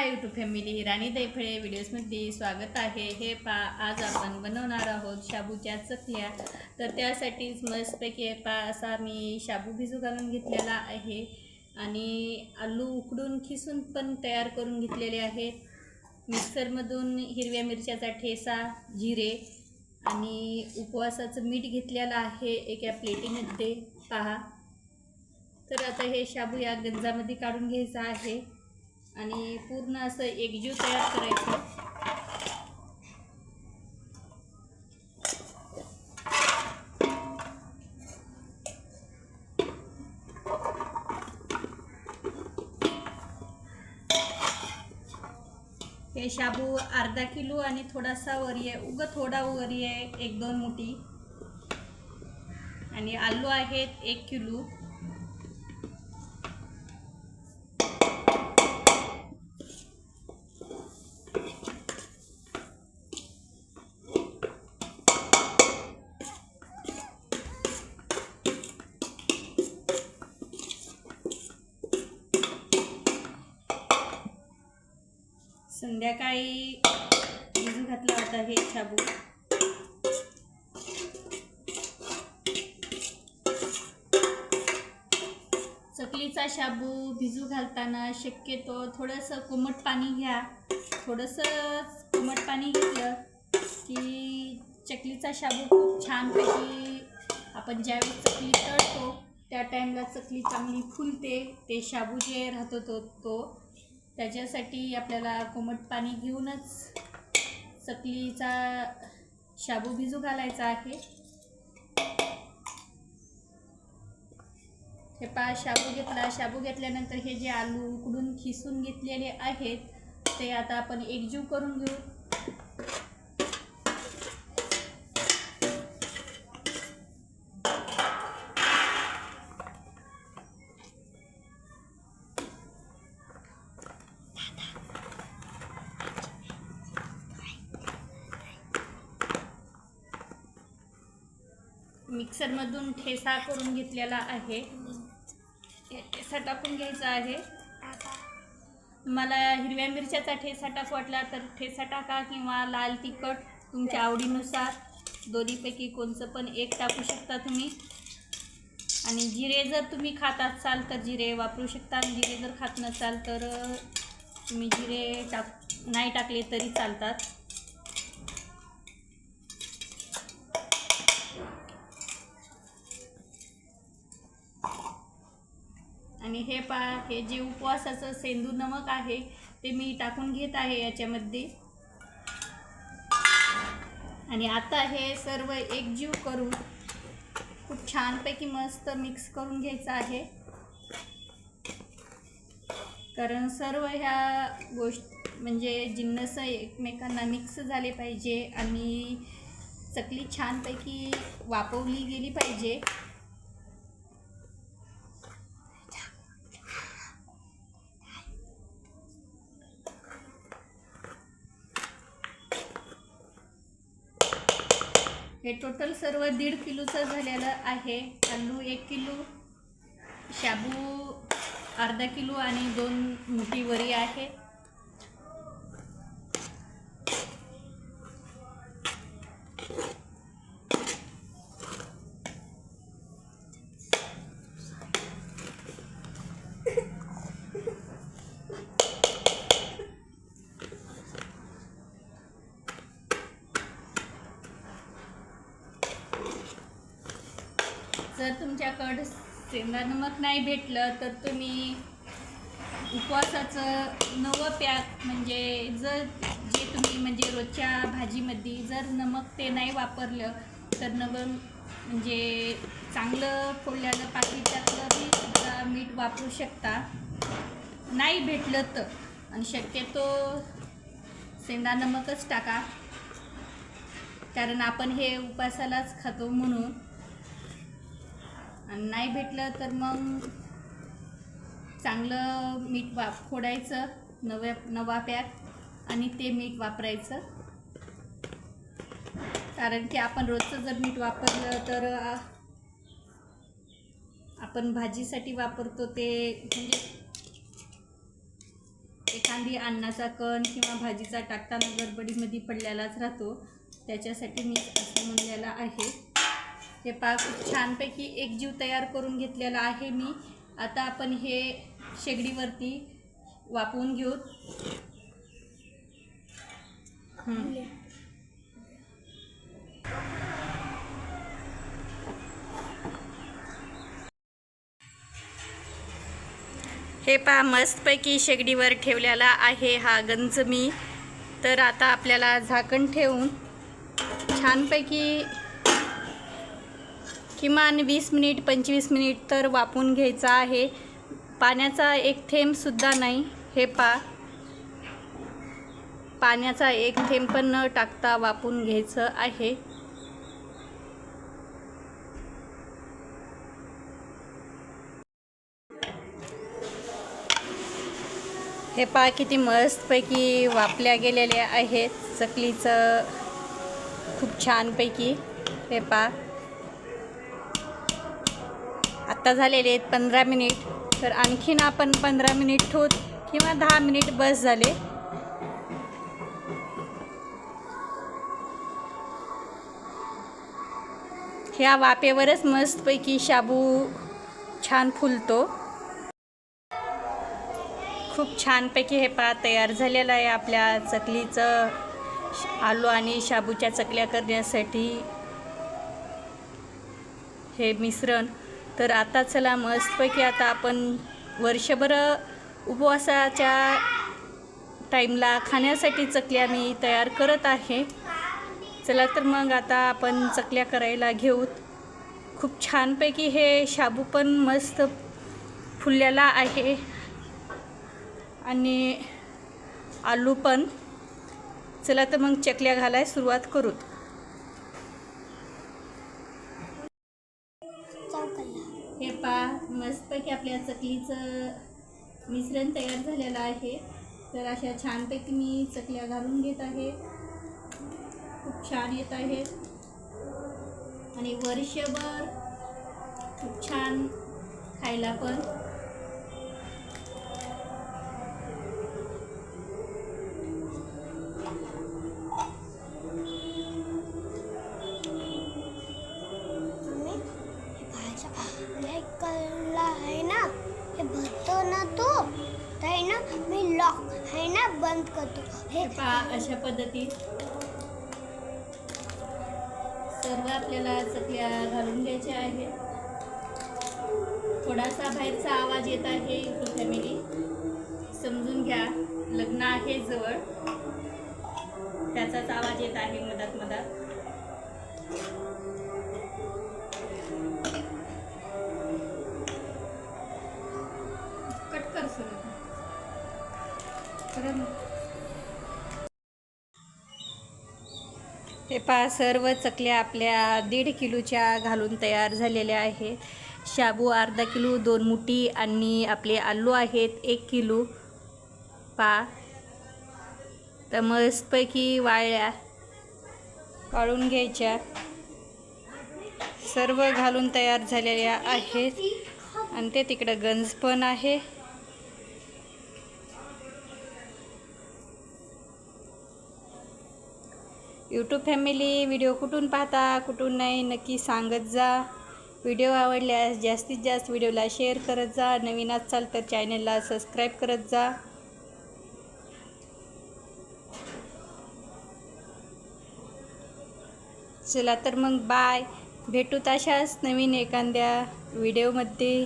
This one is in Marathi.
हाय यूट्यूब फॅमिली, राणी दैफळे व्हिडिओजमध्ये स्वागत आहे। हे आज आपण बनवणार आहोत शाबूच्या चकल्या। तर त्यासाठीच मस्तपैकी असा मी शाबू भिजू घालून घेतलेला आहे आणि आलू उकडून खिसून पण तयार करून घेतलेले आहेत। मिक्सरमधून हिरव्या मिरच्याचा ठेचा, जिरे आणि उपवासाचं मीठ घेतलेलं आहे एका प्लेटीमध्ये पहा। तर आता हे शाबू या गंजामध्ये काढून घ्यायचं आहे आणि पूर्ण असं एकजीव तयार करायचं। हे शाबू अर्धा किलो आणि थोडासा वरी आहे, थोडा वरी आहे 1-2 मुठी आणि आलू आहेत 1 किलो। संध्याकाळी भिजू घातला होता हे शाबू। चकलीचा शाबू भिजू घालताना शक्यतो थोडंसं कोमट पाणी घ्या। थोडंसं कोमट पाणी घेतलं की चकलीचा शाबू खूप छानपैकी आपण ज्यावेळी चकली तळतो त्या टाईमला चकली चांगली फुलते। ते शाबू जे राहतो तो त्याच्यासाठी आपल्याला कोमट पाणी घेऊनच चकलीचा शाबू भिजू घालायचा आहे। हे पहा शाबू घेतला। शाबू घेतल्यानंतर हे जे आलू उकडून खिसून घेतलेले आहेत ते आता आपण एकजीव करून घेऊ। मिक्सरमधून ठेचा करून घेतलेला आहे, ठेचा टाकून घ्यायचा आहे। मला हिरव्या मिरच्याचा ठेचा टाकू वाटला तर ठेचा टाका किंवा लाल तिखट तुमच्या आवडीनुसार दोन्हीपैकी कोणचं पण एक टाकू शकता तुम्ही। आणि जिरे जर तुम्ही खात असाल तर जिरे वापरू शकता, जिरे जर खात नसाल तर तुम्ही जिरे नाही टाकले तरी चालतात। आणि हे पहा हे जे उपवासाचं सेंदूर नमक आहे ते मी टाकून घेत आहे याच्यामध्ये। आणि आता हे सर्व एकजीव करून खूप छानपैकी मस्त मिक्स करून घ्यायचं आहे, कारण सर्व ह्या म्हणजे जिन्नस एकमेकांना मिक्स झाले पाहिजे आणि चकली छानपैकी वाफवली गेली पाहिजे। हे टोटल सर्व 1.5 किलोचं झालेलं आहे। आलू 1 किलो, शाबू अर्धा किलो आणि 2 मुठी वरी आहे। जर तुमच्याकडं सेंदा नमक नाही भेटलं तर तुम्ही उपवासाचं नवं पॅक म्हणजे जे तुम्ही म्हणजे रोजच्या भाजीमध्ये जर नमक ते नाही वापरलं तर नवं म्हणजे चांगलं फोडलेलं पाकिटातलं बी सुद्धा मीठ वापरू शकता नाही भेटलं तर। आणि शक्यतो सेंदा नमकच टाका, कारण आपण हे उपवासालाच खातो म्हणून। आणि नाही भेटलं तर मग चांगलं मीठ फोडायचं नवा पॅक आणि ते मीठ वापरायचं, कारण की आपण रोजचं जर मीठ वापरलं तर आपण भाजीसाठी वापरतो ते म्हणजे एखादी अन्नाचा कण किंवा भाजीचा टाकताना गडबडीमध्ये पडलेलाच राहतो, त्याच्यासाठी मी असं म्हणलेलं आहे. हे पहा खूप छानपैकी एक जीव तयार करून घेतलेला आहे मी. आता आपण हे शेगडीवरती वाफवून घेऊ. हे पहा मस्तपैकी शेगडीवर ठेवलेला आहे हा गंज मी. तर आता आपल्याला झाकण ठेवून छानपैकी किमान 20 मिनिट 25 मिनिट तर वाफवून घ्यायचा आहे. पाण्याचा एक थेंबसुद्धा नाही. हे पहा, पाण्याचा एक थेंब पण न टाकता वाफवून घ्यायचं आहे. हे पहा किती मस्तपैकी वाफल्या गेलेल्या आहेत चकलीचं, खूप छानपैकी. हे पहा आत्ता झालेले आहेत 15 मिनिट. तर आणखीन आपण 15 मिनिट ठेवू किंवा 10 मिनिट बस झाले. ह्या वाफेवरच मस्तपैकी शाबू छान फुलतो. खूप छानपैकी हे पहा तयार झालेलं आहे आपल्या चकलीचं आलू आणि शाबूच्या चकल्या करण्यासाठी हे मिश्रण. तर आता चला मस्तपैकी आता आपण वर्षभर उपवासाच्या टाईमला खाण्यासाठी चकल्या मी तयार करत आहे. चला तर मग आता आपण चकल्या करायला घेऊत. खूप छानपैकी हे शाबू पण मस्त फुललेला आहे आणि आलू पण. चला तर मग चकल्या घालायला सुरुवात करूत. हे पहा मस्तपैकी आपल्या चकलीचं मिश्रण तयार झालेलं आहे. तर अशा छानपैकी मी चकल्या घालून घेत आहे. खूप छान येत आहेत आणि वर्षभर खूप छान खायला पण. आहे ना हे भरतो ना तो आहे ना, मी लॉक आहे ना बंद करतो. हे पहा अशा पद्धतीत सर्व आपल्याला चकल्या घालून घ्यायच्या आहेत. थोडासा बाहेरचा आवाज येत आहे यूट्यूब फॅमिली, समजून घ्या. लग्न आहे जवळ, त्याचाच आवाज येत आहे मधात मधात. कट कर सुरू. हे पहा सर्व चकल्या आपल्या 1.5 किलोच्या घालून तयार झालेल्या आहेत. शाबू अर्धा किलो, 2 मुठी आणि आपले आलू आहेत 1 किलो. पहा तर मस्तपैकी वाळून घ्यायच्या. सर्व घालून तयार झालेल्या आहेत आणि ते तिकडं गंज पण आहे. यूट्यूब फॅमिली व्हिडिओ कुठून पाहता कुठून नाही नक्की सांगत जा. व्हिडिओ आवडल्यास जास्तीत जास्त व्हिडिओला शेअर करत जा. नवीन असाल तर चॅनलला सबस्क्राईब करत जा. चला तर मग बाय. भेटू तशाच नवीन एखाद्या व्हिडिओमध्ये.